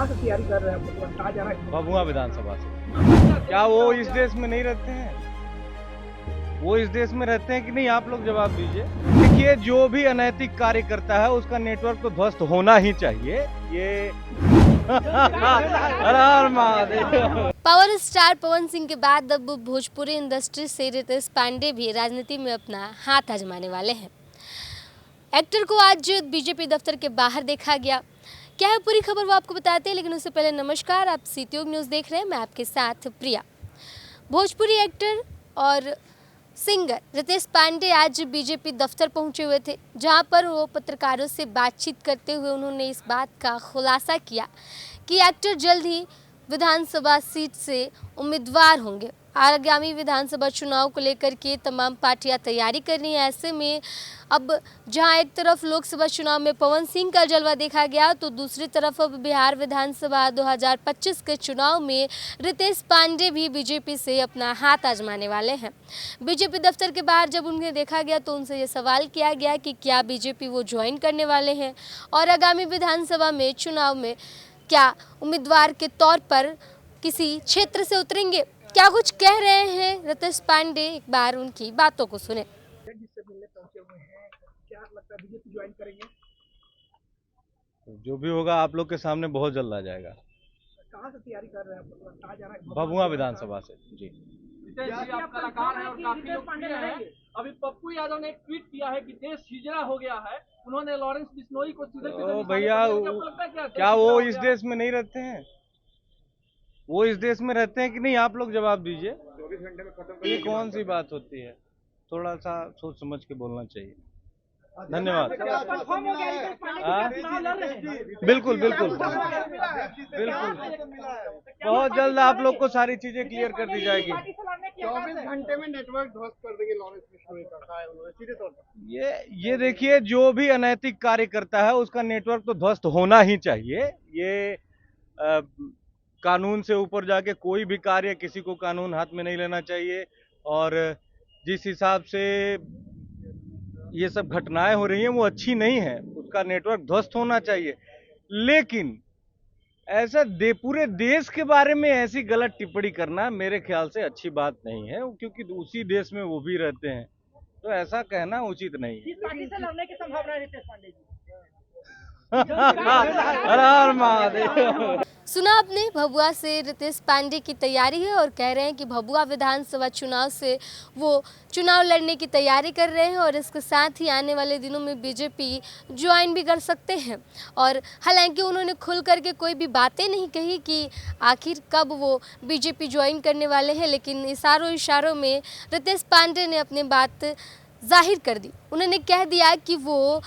कहाँ से तैयारी कर रहे हैं, आप लोग कहाँ जा रहे हैं? भभुआ विधानसभा से। क्या वो इस देश में नहीं रहते हैं? वो इस देश में रहते हैं कि नहीं, आप लोग जवाब दीजिए। देखिए, जो भी अनैतिक कार्य करता है उसका नेटवर्क तो ध्वस्त होना ही चाहिए। ये हर हर महादेव। पावर स्टार पवन सिंह के बाद अब भोजपुरी इंडस्ट्री से रितेश पांडे भी राजनीति में अपना हाथ आजमाने वाले हैं। एक्टर को आज बीजेपी दफ्तर के बाहर देखा गया। क्या है पूरी खबर वो आपको बताते हैं, लेकिन उससे पहले नमस्कार, आप सीटीओ न्यूज़ देख रहे हैं। मैं आपके साथ प्रिया। भोजपुरी एक्टर और सिंगर रितेश पांडे आज बीजेपी दफ्तर पहुंचे हुए थे, जहां पर वो पत्रकारों से बातचीत करते हुए उन्होंने इस बात का खुलासा किया कि एक्टर जल्द ही विधानसभा सीट से उम्मीदवार होंगे। आगामी विधानसभा चुनाव को लेकर के तमाम पार्टियां तैयारी कर रही हैं। ऐसे में अब जहां एक तरफ लोकसभा चुनाव में पवन सिंह का जलवा देखा गया, तो दूसरी तरफ अब बिहार विधानसभा 2025 के चुनाव में रितेश पांडे भी बीजेपी से अपना हाथ आजमाने वाले हैं। बीजेपी दफ्तर के बाहर जब उन्हें देखा गया तो उनसे ये सवाल किया गया कि क्या बीजेपी वो ज्वाइन करने वाले हैं और आगामी विधानसभा में चुनाव में क्या उम्मीदवार के तौर पर किसी क्षेत्र से उतरेंगे। क्या कुछ कह रहे हैं रितेश पांडे, एक बार उनकी बातों को सुने। जिससे मिलने पहुंचे हुए हैं, क्या लगता है बीजेपी ज्वाइन करेंगे? जो भी होगा आप लोग के सामने बहुत जल्द आ जाएगा। कहाँ से तैयारी कर रहे हैं, आप लोग कहाँ जा रहे हैं? भभुआ विधानसभा से जी। रितेश जी, आप कलाकार हैं और काफी लोकप्रिय हैं। अभी पप्पू यादव ने एक ट्वीट किया है कि देश हिजड़ा हो गया है। उन्होंने लॉरेंस बिश्नोई को सीधे ओ भैया, क्या वो इस देश में नहीं रहते हैं? वो इस देश में रहते हैं कि नहीं, आप लोग जवाब दीजिए। 24 घंटे में खत्म। ये कौन सी बात होती है? थोड़ा सा सोच समझ के बोलना चाहिए। धन्यवाद। बिल्कुल बिल्कुल बिल्कुल, बहुत जल्द आप लोग को सारी चीजें क्लियर कर दी जाएगी। 24 घंटे में नेटवर्क ध्वस्त कर देंगे लॉरेंस बिश्नोई का, कहा है उन्होंने सीधे तौर पर। ये देखिए, जो भी अनैतिक कार्य करता है उसका नेटवर्क तो ध्वस्त होना ही चाहिए। ये कानून से ऊपर जाके कोई भी कार्य, किसी को कानून हाथ में नहीं लेना चाहिए। और जिस हिसाब से ये सब घटनाएं हो रही हैं वो अच्छी नहीं है, उसका नेटवर्क ध्वस्त होना चाहिए। लेकिन ऐसा पूरे देश के बारे में ऐसी गलत टिप्पणी करना मेरे ख्याल से अच्छी बात नहीं है, क्योंकि उसी देश में वो भी रहते हैं, तो ऐसा कहना उचित नहीं है। किस पार्टी से लड़ने की संभावना है रितेश पांडे जी? हर हर महादेव। सुना आपने, भभुआ से रितेश पांडे की तैयारी है और कह रहे हैं कि भभुआ विधानसभा चुनाव से वो चुनाव लड़ने की तैयारी कर रहे हैं और इसके साथ ही आने वाले दिनों में बीजेपी ज्वाइन भी कर सकते हैं। और हालांकि उन्होंने खुल करके कोई भी बातें नहीं कही कि आखिर कब वो बीजेपी ज्वाइन करने वाले हैं, लेकिन इशारों में रितेश पांडे ने अपनी बात जाहिर कर दी। उन्होंने कह दिया कि वो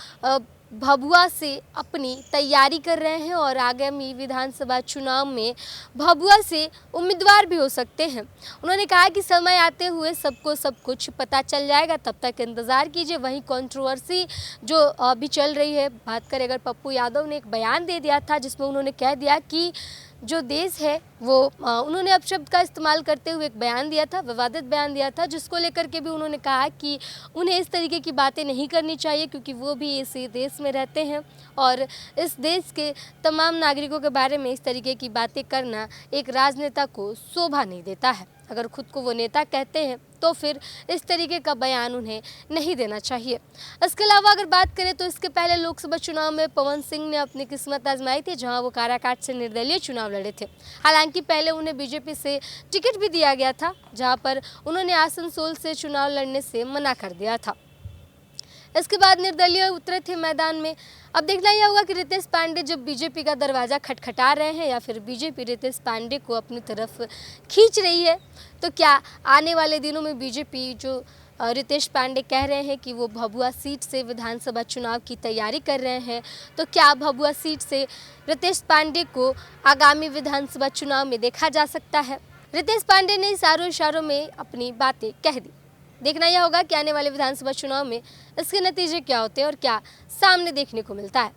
भभुआ से अपनी तैयारी कर रहे हैं और आगामी विधानसभा चुनाव में भभुआ से उम्मीदवार भी हो सकते हैं। उन्होंने कहा कि समय आते हुए सबको सब कुछ पता चल जाएगा, तब तक इंतज़ार कीजिए। वहीं कंट्रोवर्सी जो अभी चल रही है, बात करें अगर, पप्पू यादव ने एक बयान दे दिया था जिसमें उन्होंने कह दिया कि जो देश है वो उन्होंने अपशब्द का इस्तेमाल करते हुए एक बयान दिया था, विवादित बयान दिया था, जिसको लेकर के भी उन्होंने कहा कि उन्हें इस तरीके की बातें नहीं करनी चाहिए, क्योंकि वो भी इसी देश में रहते हैं और इस देश के तमाम नागरिकों के बारे में इस तरीके की बातें करना एक राजनेता को शोभा नहीं देता है। अगर खुद को वो नेता कहते हैं तो फिर इस तरीके का बयान उन्हें नहीं देना चाहिए। इसके अलावा अगर बात करें तो इसके पहले लोकसभा चुनाव में पवन सिंह ने अपनी किस्मत आजमाई थी, जहां वो काराकाट से निर्दलीय चुनाव लड़े थे। हालांकि पहले उन्हें बीजेपी से टिकट भी दिया गया था, जहां पर उन्होंने आसनसोल से चुनाव लड़ने से मना कर दिया था। इसके बाद निर्दलीय उतरे थे मैदान में। अब देखना यह होगा कि रितेश पांडे जब बीजेपी का दरवाज़ा खटखटा रहे हैं या फिर बीजेपी रितेश पांडे को अपनी तरफ खींच रही है, तो क्या आने वाले दिनों में बीजेपी जो रितेश पांडे कह रहे हैं कि वो भभुआ सीट से विधानसभा चुनाव की तैयारी कर रहे हैं, तो क्या भभुआ सीट से रितेश पांडे को आगामी विधानसभा चुनाव में देखा जा सकता है? रितेश पांडे ने इशारों में अपनी बातें कह दी। देखना यह होगा कि आने वाले विधानसभा चुनाव में इसके नतीजे क्या होते हैं और क्या सामने देखने को मिलता है।